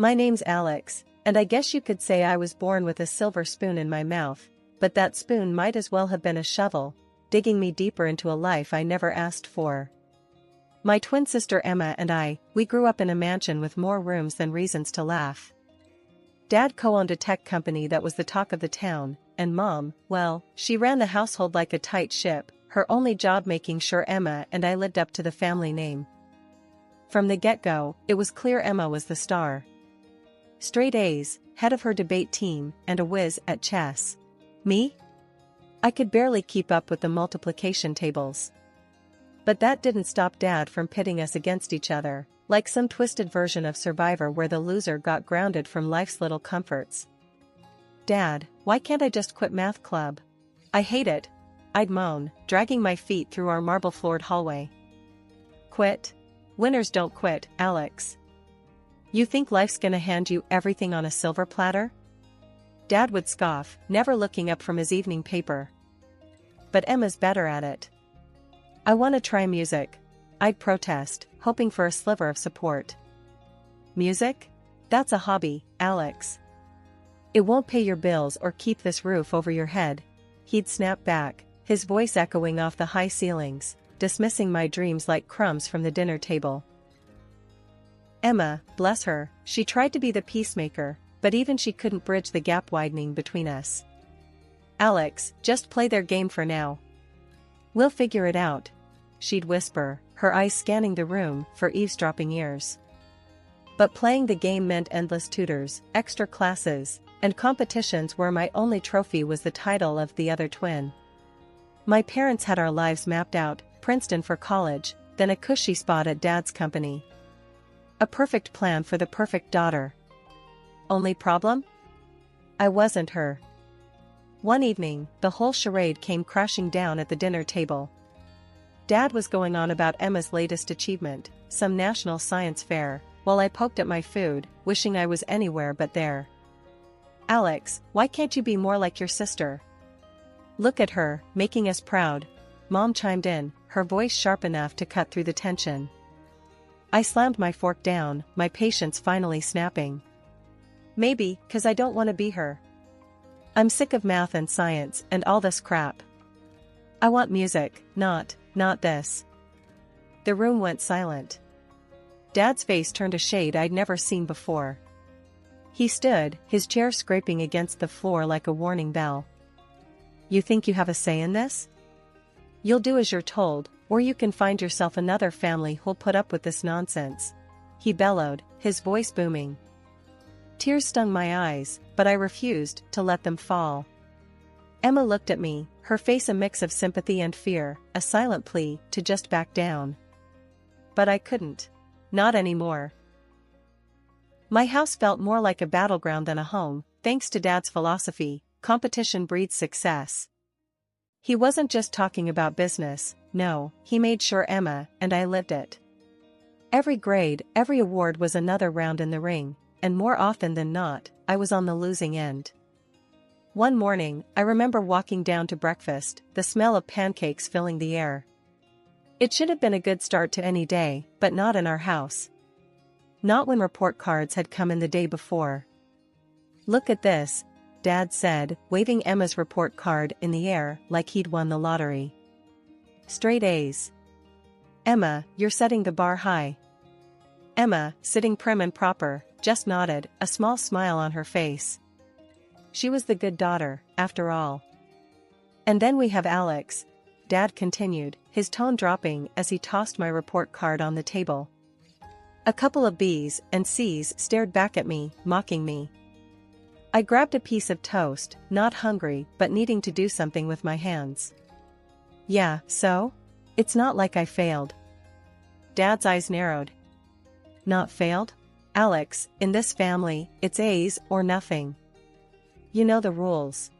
My name's Alex, and I guess you could say I was born with a silver spoon in my mouth, but that spoon might as well have been a shovel, digging me deeper into a life I never asked for. My twin sister Emma and we grew up in a mansion with more rooms than reasons to laugh. Dad co-owned a tech company that was the talk of the town, and Mom, well, she ran the household like a tight ship, her only job making sure Emma and I lived up to the family name. From the get-go, it was clear Emma was the star. Straight A's, head of her debate team, and a whiz at chess. Me? I could barely keep up with the multiplication tables. But that didn't stop Dad from pitting us against each other, like some twisted version of Survivor where the loser got grounded from life's little comforts. Dad, why can't I just quit math club? I hate it, I'd moan, dragging my feet through our marble-floored hallway. Quit? Winners don't quit, Alex. You think life's gonna hand you everything on a silver platter? Dad would scoff, never looking up from his evening paper. But Emma's better at it. I want to try music, I'd protest, hoping for a sliver of support. Music? That's a hobby, Alex. It won't pay your bills or keep this roof over your head, he'd snap back, his voice echoing off the high ceilings, dismissing my dreams like crumbs from the dinner table. Emma, bless her, she tried to be the peacemaker, but even she couldn't bridge the gap widening between us. Alex, just play their game for now. We'll figure it out, she'd whisper, her eyes scanning the room for eavesdropping ears. But playing the game meant endless tutors, extra classes, and competitions where my only trophy was the title of the other twin. My parents had our lives mapped out, Princeton for college, then a cushy spot at Dad's company. A perfect plan for the perfect daughter. Only problem? I wasn't her. One evening, the whole charade came crashing down at the dinner table. Dad was going on about Emma's latest achievement, some national science fair, while I poked at my food, wishing I was anywhere but there. Alex, why can't you be more like your sister? Look at her, making us proud, Mom chimed in, her voice sharp enough to cut through the tension. I slammed my fork down, my patience finally snapping. Maybe, 'cause I don't want to be her. I'm sick of math and science and all this crap. I want music, not this. The room went silent. Dad's face turned a shade I'd never seen before. He stood, his chair scraping against the floor like a warning bell. You think you have a say in this? You'll do as you're told, or you can find yourself another family who'll put up with this nonsense. He bellowed, his voice booming. Tears stung my eyes, but I refused to let them fall. Emma looked at me, her face a mix of sympathy and fear, a silent plea to just back down. But I couldn't. Not anymore. My house felt more like a battleground than a home, thanks to Dad's philosophy, competition breeds success. He wasn't just talking about business, no, he made sure Emma and I lived it. Every grade, every award was another round in the ring, and more often than not, I was on the losing end. One morning, I remember walking down to breakfast, the smell of pancakes filling the air. It should have been a good start to any day, but not in our house. Not when report cards had come in the day before. Look at this, Dad said, waving Emma's report card in the air like he'd won the lottery. Straight A's. Emma, you're setting the bar high. Emma, sitting prim and proper, just nodded, a small smile on her face. She was the good daughter, after all. And then we have Alex, Dad continued, his tone dropping as he tossed my report card on the table. A couple of B's and C's stared back at me, mocking me. I grabbed a piece of toast, not hungry but needing to do something with my hands. Yeah, so? It's not like I failed. Dad's eyes narrowed. Not failed? Alex, in this family, it's A's or nothing. You know the rules.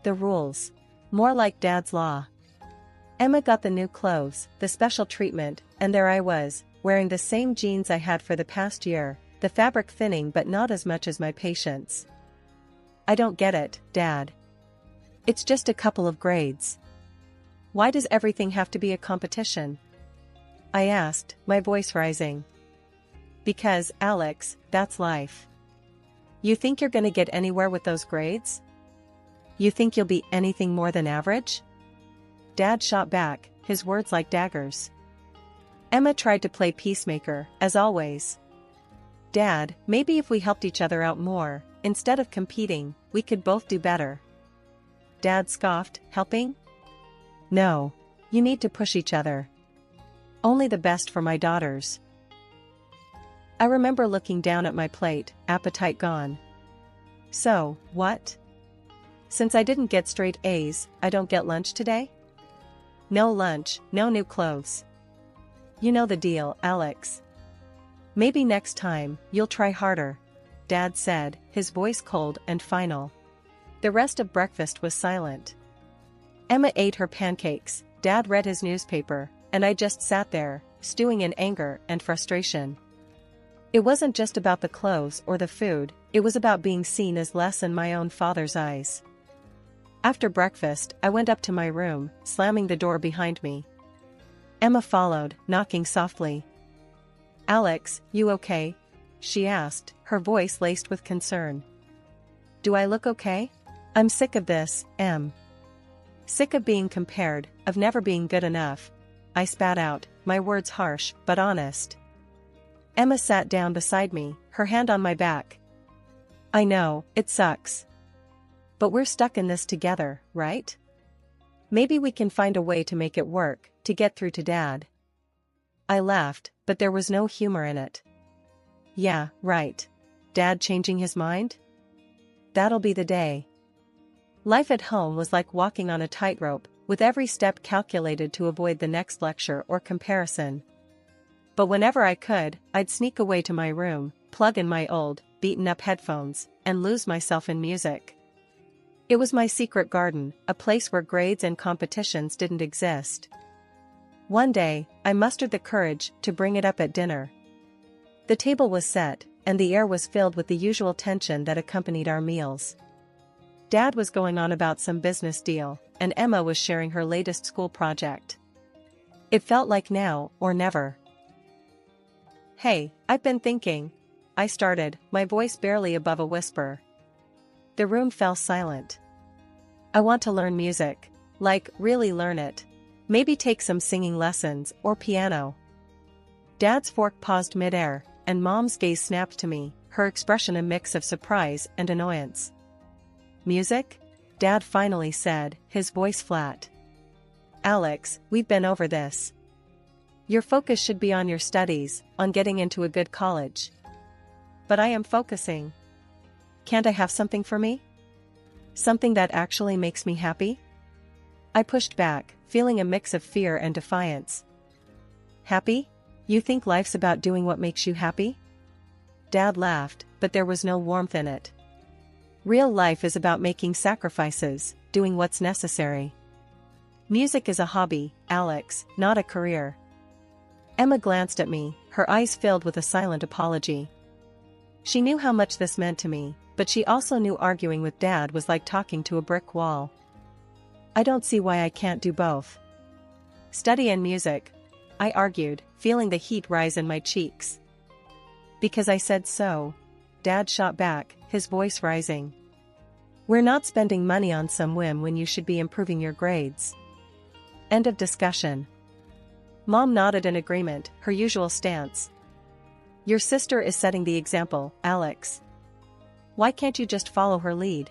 The rules. More like Dad's law. Emma got the new clothes, the special treatment, and there I was, wearing the same jeans I had for the past year, the fabric thinning but not as much as my patience. I don't get it, Dad. It's just a couple of grades. Why does everything have to be a competition? I asked, my voice rising. Because, Alex, that's life. You think you're gonna get anywhere with those grades? You think you'll be anything more than average? Dad shot back, his words like daggers. Emma tried to play peacemaker, as always. Dad, maybe if we helped each other out more, instead of competing, we could both do better. Dad scoffed, helping? No. You need to push each other. Only the best for my daughters. I remember looking down at my plate, appetite gone. So, what? Since I didn't get straight A's, I don't get lunch today? No lunch, no new clothes. You know the deal, Alex. Maybe next time, you'll try harder, Dad said, his voice cold and final. The rest of breakfast was silent. Emma ate her pancakes, Dad read his newspaper, and I just sat there, stewing in anger and frustration. It wasn't just about the clothes or the food, it was about being seen as less in my own father's eyes. After breakfast, I went up to my room, slamming the door behind me. Emma followed, knocking softly. Alex, you okay? She asked, her voice laced with concern. Do I look okay? I'm sick of this, Em. Sick of being compared, of never being good enough. I spat out, my words harsh, but honest. Emma sat down beside me, her hand on my back. I know, it sucks. But we're stuck in this together, right? Maybe we can find a way to make it work, to get through to Dad. I laughed, but there was no humor in it. Yeah, right. Dad changing his mind? That'll be the day. Life at home was like walking on a tightrope, with every step calculated to avoid the next lecture or comparison. But whenever I could, I'd sneak away to my room, plug in my old, beaten-up headphones, and lose myself in music. It was my secret garden, a place where grades and competitions didn't exist. One day, I mustered the courage to bring it up at dinner. The table was set, and the air was filled with the usual tension that accompanied our meals. Dad was going on about some business deal, and Emma was sharing her latest school project. It felt like now or never. Hey, I've been thinking. I started, my voice barely above a whisper. The room fell silent. I want to learn music. Like, really learn it. Maybe take some singing lessons, or piano. Dad's fork paused midair, and Mom's gaze snapped to me, her expression a mix of surprise and annoyance. Music? Dad finally said, his voice flat. Alex, we've been over this. Your focus should be on your studies, on getting into a good college. But I am focusing. Can't I have something for me? Something that actually makes me happy? I pushed back, feeling a mix of fear and defiance. Happy? You think life's about doing what makes you happy? Dad laughed, but there was no warmth in it. Real life is about making sacrifices, doing what's necessary. Music is a hobby, Alex, not a career. Emma glanced at me, her eyes filled with a silent apology. She knew how much this meant to me, but she also knew arguing with Dad was like talking to a brick wall. I don't see why I can't do both. Study and music, I argued, feeling the heat rise in my cheeks. Because I said so, Dad shot back, his voice rising. We're not spending money on some whim when you should be improving your grades. End of discussion. Mom nodded in agreement, her usual stance. Your sister is setting the example, Alex. Why can't you just follow her lead?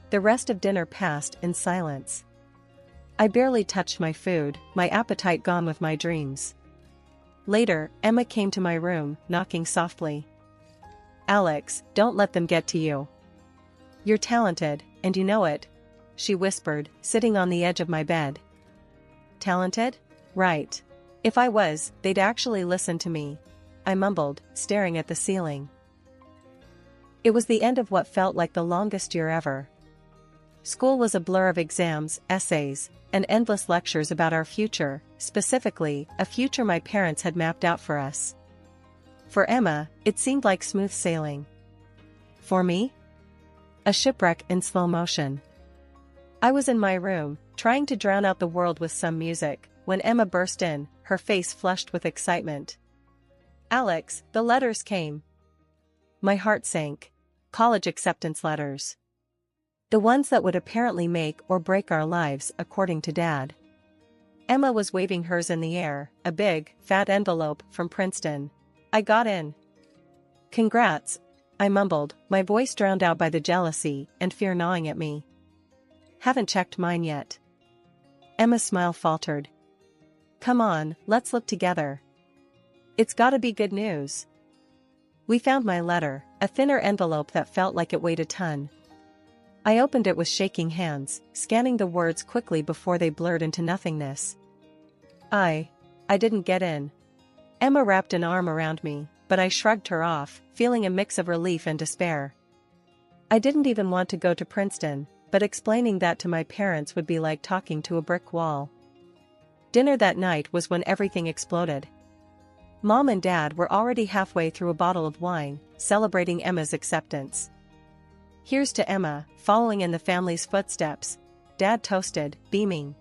The rest of dinner passed in silence. I barely touched my food, my appetite gone with my dreams. Later, Emma came to my room, knocking softly. Alex, don't let them get to you. You're talented, and you know it, she whispered, sitting on the edge of my bed. Talented? Right. If I was, they'd actually listen to me, I mumbled, staring at the ceiling. It was the end of what felt like the longest year ever. School was a blur of exams, essays, and endless lectures about our future, specifically, a future my parents had mapped out for us. For Emma, it seemed like smooth sailing. For me? A shipwreck in slow motion. I was in my room, trying to drown out the world with some music, when Emma burst in, her face flushed with excitement. Alex, the letters came. My heart sank. College acceptance letters. The ones that would apparently make or break our lives, according to Dad. Emma was waving hers in the air, a big, fat envelope from Princeton. I got in. Congrats, I mumbled, my voice drowned out by the jealousy and fear gnawing at me. Haven't checked mine yet. Emma's smile faltered. Come on, let's look together. It's gotta be good news. We found my letter, a thinner envelope that felt like it weighed a ton. I opened it with shaking hands, scanning the words quickly before they blurred into nothingness. I didn't get in. Emma wrapped an arm around me, but I shrugged her off, feeling a mix of relief and despair. I didn't even want to go to Princeton, but explaining that to my parents would be like talking to a brick wall. Dinner that night was when everything exploded. Mom and Dad were already halfway through a bottle of wine, celebrating Emma's acceptance. Here's to Emma, following in the family's footsteps, Dad toasted, beaming.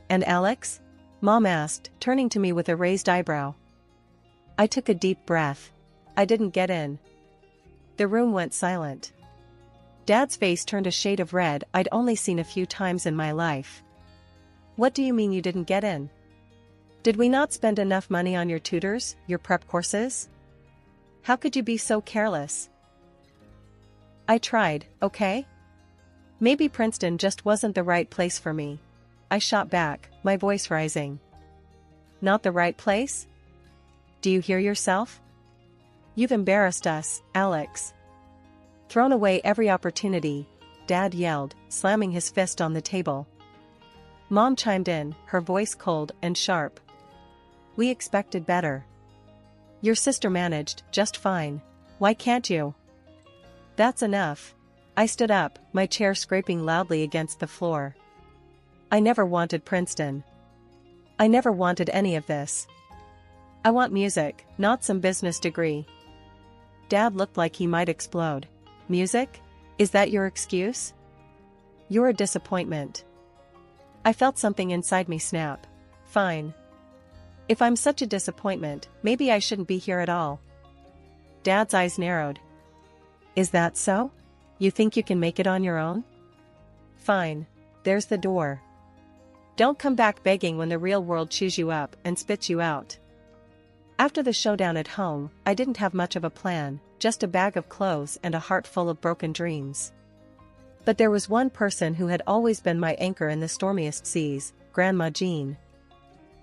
And Alex? Mom asked, turning to me with a raised eyebrow. I took a deep breath. I didn't get in. The room went silent. Dad's face turned a shade of red I'd only seen a few times in my life. What do you mean you didn't get in? Did we not spend enough money on your tutors, your prep courses? How could you be so careless? I tried, okay? Maybe Princeton just wasn't the right place for me. I shot back, my voice rising. Not the right place? Do you hear yourself? You've embarrassed us, Alex. Thrown away every opportunity, Dad yelled, slamming his fist on the table. Mom chimed in, her voice cold and sharp. We expected better. Your sister managed just fine. Why can't you? That's enough. I stood up, my chair scraping loudly against the floor. I never wanted Princeton. I never wanted any of this. I want music, not some business degree. Dad looked like he might explode. Music? Is that your excuse? You're a disappointment. I felt something inside me snap. Fine. If I'm such a disappointment, maybe I shouldn't be here at all. Dad's eyes narrowed. Is that so? You think you can make it on your own? Fine. There's the door. Don't come back begging when the real world chews you up and spits you out. After the showdown at home, I didn't have much of a plan, just a bag of clothes and a heart full of broken dreams. But there was one person who had always been my anchor in the stormiest seas, Grandma Jean.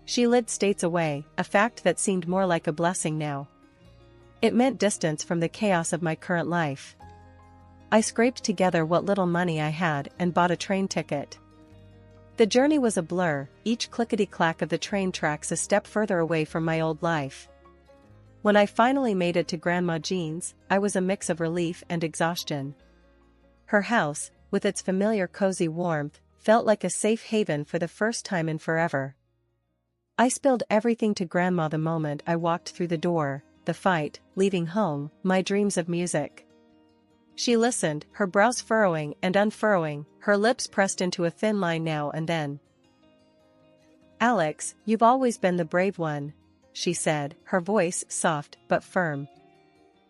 She lived states away, a fact that seemed more like a blessing now. It meant distance from the chaos of my current life. I scraped together what little money I had and bought a train ticket. The journey was a blur, each clickety-clack of the train tracks a step further away from my old life. When I finally made it to Grandma Jean's, I was a mix of relief and exhaustion. Her house, with its familiar cozy warmth, felt like a safe haven for the first time in forever. I spilled everything to Grandma the moment I walked through the door, the fight, leaving home, my dreams of music. She listened, her brows furrowing and unfurrowing, her lips pressed into a thin line now and then. Alex, you've always been the brave one, she said, her voice soft but firm.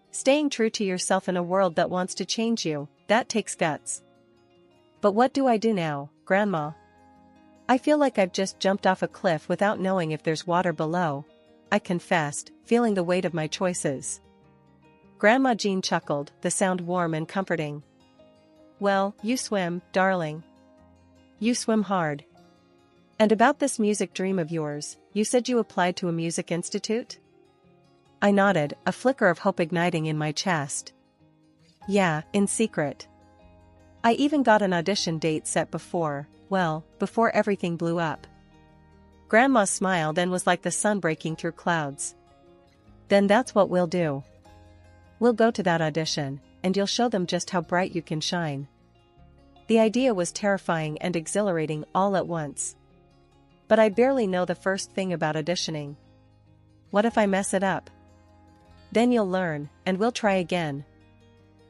Staying true to yourself in a world that wants to change you, that takes guts. But what do I do now, Grandma? I feel like I've just jumped off a cliff without knowing if there's water below, I confessed, feeling the weight of my choices. Grandma Jean chuckled, the sound warm and comforting. Well, you swim, darling. You swim hard. And about this music dream of yours, you said you applied to a music institute? I nodded, a flicker of hope igniting in my chest. Yeah, in secret. I even got an audition date set before everything blew up. Grandma smiled and was like the sun breaking through clouds. Then that's what we'll do. We'll go to that audition, and you'll show them just how bright you can shine. The idea was terrifying and exhilarating all at once. But I barely know the first thing about auditioning. What if I mess it up? Then you'll learn, and we'll try again.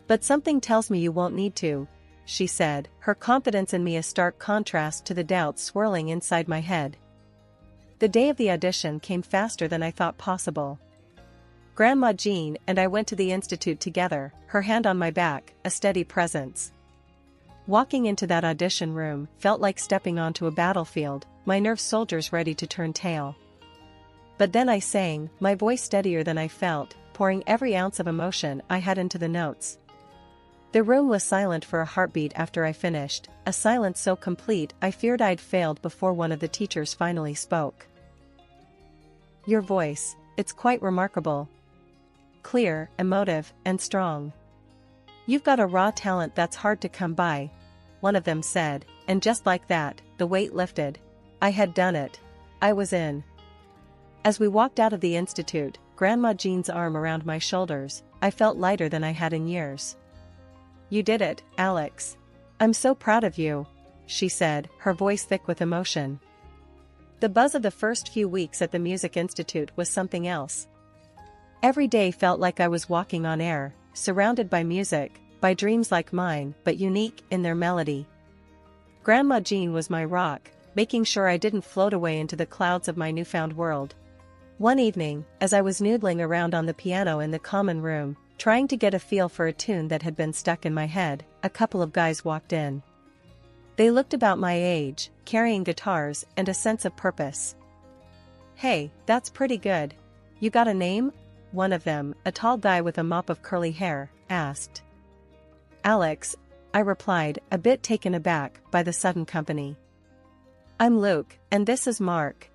But something tells me you won't need to, she said, her confidence in me a stark contrast to the doubts swirling inside my head. The day of the audition came faster than I thought possible. Grandma Jean and I went to the institute together, her hand on my back, a steady presence. Walking into that audition room felt like stepping onto a battlefield, my nerve soldiers ready to turn tail. But then I sang, my voice steadier than I felt, pouring every ounce of emotion I had into the notes. The room was silent for a heartbeat after I finished, a silence so complete I feared I'd failed before one of the teachers finally spoke. Your voice, it's quite remarkable. Clear, emotive, and strong. You've got a raw talent that's hard to come by, one of them said, and just like that, the weight lifted. I had done it. I was in. As we walked out of the institute, Grandma Jean's arm around my shoulders, I felt lighter than I had in years. You did it, Alex. I'm so proud of you, she said, her voice thick with emotion. The buzz of the first few weeks at the Music Institute was something else. Every day felt like I was walking on air, surrounded by music, by dreams like mine but unique in their melody. Grandma Jean was my rock, making sure I didn't float away into the clouds of my newfound world. One evening, as I was noodling around on the piano in the common room, trying to get a feel for a tune that had been stuck in my head, a couple of guys walked in. They looked about my age, carrying guitars and a sense of purpose. Hey, that's pretty good. You got a name? One of them, a tall guy with a mop of curly hair, asked. Alex, I replied, a bit taken aback by the sudden company. I'm Luke, and this is Mark.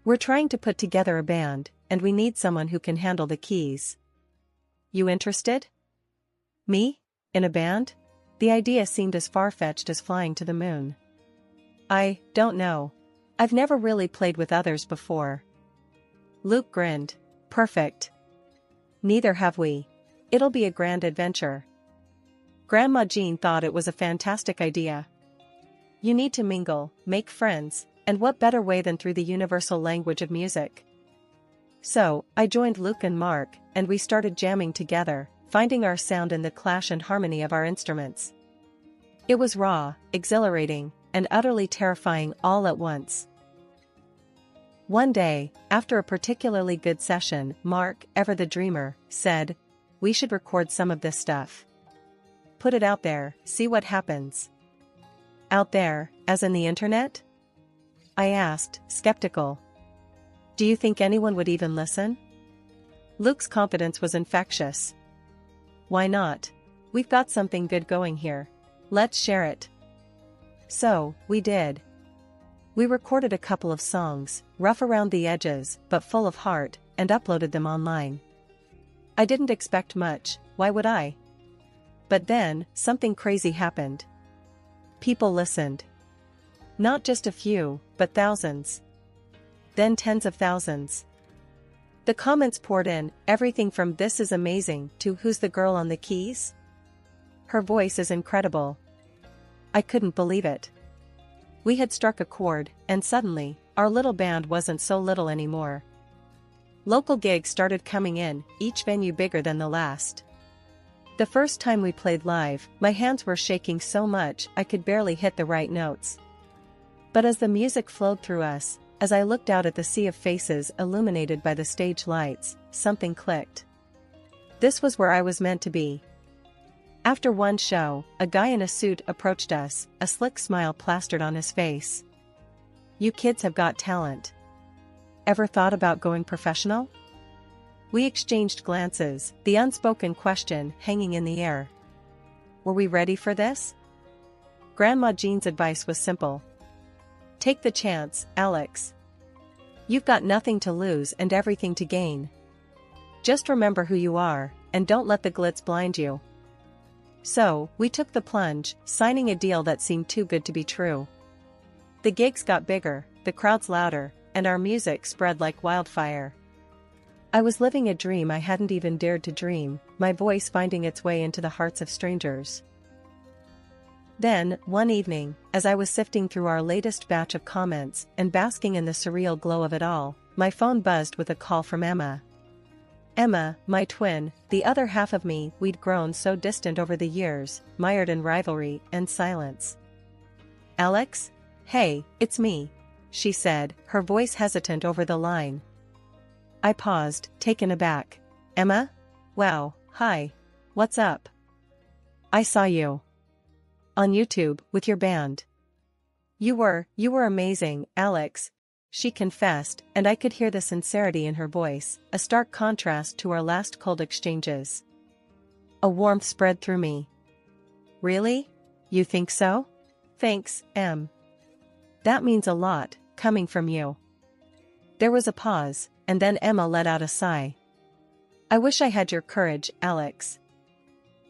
We're trying to put together a band, and we need someone who can handle the keys. You interested? Me? In a band? The idea seemed as far-fetched as flying to the moon. I don't know. I've never really played with others before. Luke grinned. Perfect. Neither have we. It'll be a grand adventure. Grandma Jean thought it was a fantastic idea. You need to mingle, make friends, and what better way than through the universal language of music? So, I joined Luke and Mark, and we started jamming together, finding our sound in the clash and harmony of our instruments. It was raw, exhilarating, and utterly terrifying all at once. One day, after a particularly good session, Mark, ever the dreamer, said, we should record some of this stuff. Put it out there, see what happens. Out there, as in the internet? I asked, skeptical. Do you think anyone would even listen? Luke's confidence was infectious. Why not? We've got something good going here. Let's share it. So, we did. We recorded a couple of songs, rough around the edges, but full of heart, and uploaded them online. I didn't expect much, why would I? But then, something crazy happened. People listened. Not just a few, but thousands. Then tens of thousands. The comments poured in, everything from "This is amazing" to "Who's the girl on the keys? Her voice is incredible." I couldn't believe it. We had struck a chord, and suddenly, our little band wasn't so little anymore. Local gigs started coming in, each venue bigger than the last. The first time we played live, my hands were shaking so much I could barely hit the right notes. But as the music flowed through us, as I looked out at the sea of faces illuminated by the stage lights, something clicked. This was where I was meant to be. After one show, a guy in a suit approached us, a slick smile plastered on his face. You kids have got talent. Ever thought about going professional? We exchanged glances, the unspoken question hanging in the air. Were we ready for this? Grandma Jean's advice was simple. Take the chance, Alex. You've got nothing to lose and everything to gain. Just remember who you are, and don't let the glitz blind you. So, we took the plunge, signing a deal that seemed too good to be true. The gigs got bigger, the crowds louder, and our music spread like wildfire. I was living a dream I hadn't even dared to dream, my voice finding its way into the hearts of strangers. Then, one evening, as I was sifting through our latest batch of comments and basking in the surreal glow of it all, my phone buzzed with a call from Emma. Emma, my twin, the other half of me we'd grown so distant over the years, mired in rivalry and silence. Alex? Hey, it's me, she said, her voice hesitant over the line. I paused, taken aback. Emma? Wow, hi. What's up? I saw you on YouTube with your band. You were amazing, Alex, she confessed, and I could hear the sincerity in her voice, a stark contrast to our last cold exchanges. A warmth spread through me. Really? You think so? Thanks, Em. That means a lot, coming from you. There was a pause, and then Emma let out a sigh. I wish I had your courage, Alex.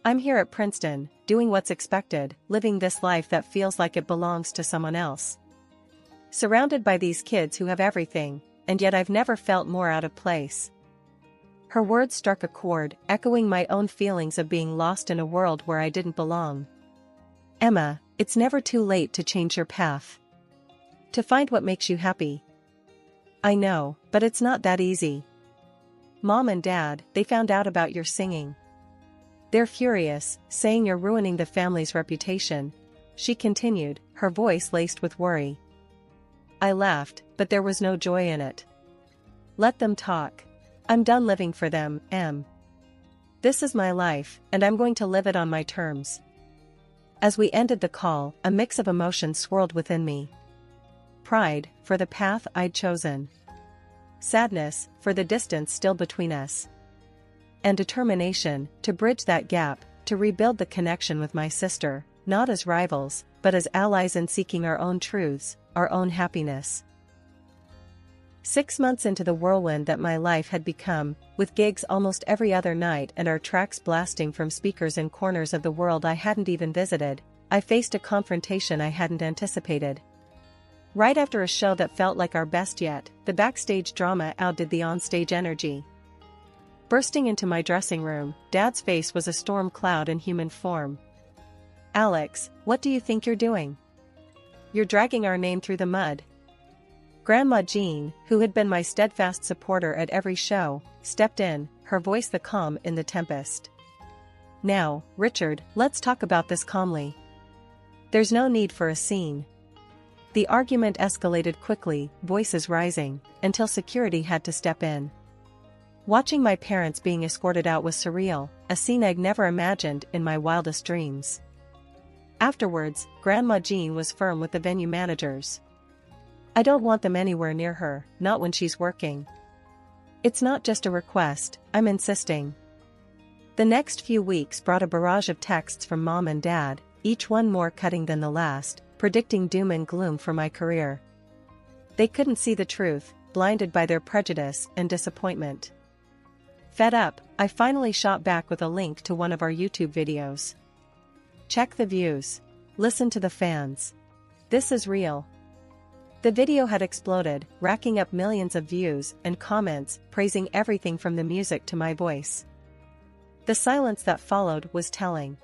I'm here at Princeton, doing what's expected, living this life that feels like it belongs to someone else. Surrounded by these kids who have everything, and yet I've never felt more out of place. Her words struck a chord, echoing my own feelings of being lost in a world where I didn't belong. Emma, it's never too late to change your path. To find what makes you happy. I know, but it's not that easy. Mom and Dad, they found out about your singing. They're furious, saying you're ruining the family's reputation, she continued, her voice laced with worry. I laughed, but there was no joy in it. Let them talk. I'm done living for them, Em. This is my life, and I'm going to live it on my terms. As we ended the call, a mix of emotions swirled within me. Pride, for the path I'd chosen. Sadness, for the distance still between us. And determination, to bridge that gap, to rebuild the connection with my sister, not as rivals, but as allies in seeking our own truths, our own happiness. 6 months into the whirlwind that my life had become, with gigs almost every other night and our tracks blasting from speakers in corners of the world I hadn't even visited, I faced a confrontation I hadn't anticipated. Right after a show that felt like our best yet, the backstage drama outdid the onstage energy. Bursting into my dressing room, Dad's face was a storm cloud in human form. Alex, what do you think you're doing? You're dragging our name through the mud. Grandma Jean, who had been my steadfast supporter at every show, stepped in, her voice the calm in the tempest. Now, Richard, let's talk about this calmly. There's no need for a scene. The argument escalated quickly, voices rising, until security had to step in. Watching my parents being escorted out was surreal, a scene I'd never imagined in my wildest dreams. Afterwards, Grandma Jean was firm with the venue managers. I don't want them anywhere near her, not when she's working. It's not just a request, I'm insisting. The next few weeks brought a barrage of texts from Mom and Dad, each one more cutting than the last, predicting doom and gloom for my career. They couldn't see the truth, blinded by their prejudice and disappointment. Fed up, I finally shot back with a link to one of our YouTube videos. Check the views. Listen to the fans. This is real. The video had exploded, racking up millions of views and comments praising everything from the music to my voice. The silence that followed was telling.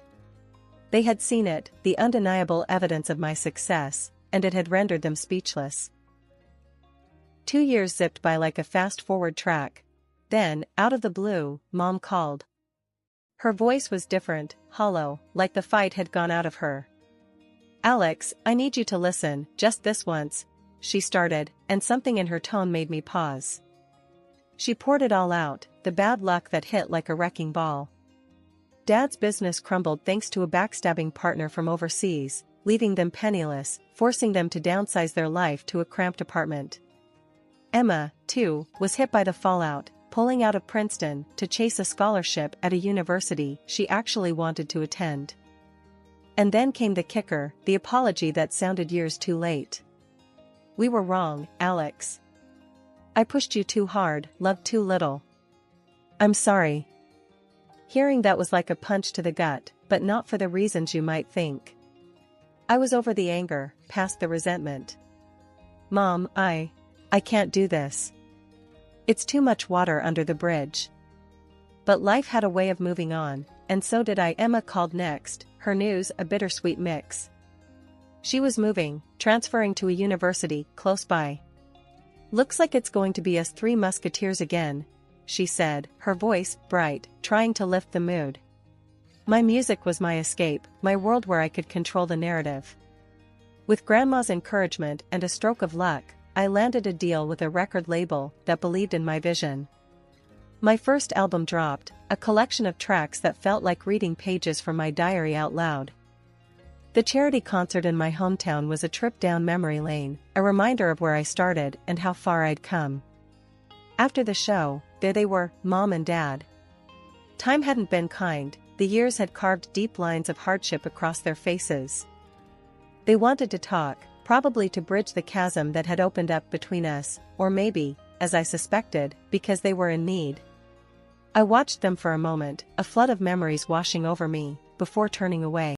They had seen it, the undeniable evidence of my success, and it had rendered them speechless. 2 years zipped by like a fast-forward track. Then, out of the blue, Mom called. Her voice was different, hollow, like the fight had gone out of her. Alex, I need you to listen, just this once, she started, and something in her tone made me pause. She poured it all out, the bad luck that hit like a wrecking ball. Dad's business crumbled thanks to a backstabbing partner from overseas, leaving them penniless, forcing them to downsize their life to a cramped apartment. Emma, too, was hit by the fallout, pulling out of Princeton to chase a scholarship at a university she actually wanted to attend. And then came the kicker, the apology that sounded years too late. We were wrong, Alex. I pushed you too hard, loved too little. I'm sorry. Hearing that was like a punch to the gut, but not for the reasons you might think. I was over the anger, past the resentment. Mom, I can't do this. It's too much water under the bridge. But life had a way of moving on, and so did I. Emma called next, her news a bittersweet mix. She was moving, transferring to a university close by. Looks like it's going to be us three musketeers again, she said, her voice bright, trying to lift the mood. My music was my escape, my world where I could control the narrative. With Grandma's encouragement and a stroke of luck, I landed a deal with a record label that believed in my vision. My first album dropped, a collection of tracks that felt like reading pages from my diary out loud. The charity concert in my hometown was a trip down memory lane, a reminder of where I started and how far I'd come. After the show, there they were, Mom and Dad. Time hadn't been kind, the years had carved deep lines of hardship across their faces. They wanted to talk, probably to bridge the chasm that had opened up between us, or maybe, as I suspected, because they were in need. I watched them for a moment, a flood of memories washing over me, before turning away.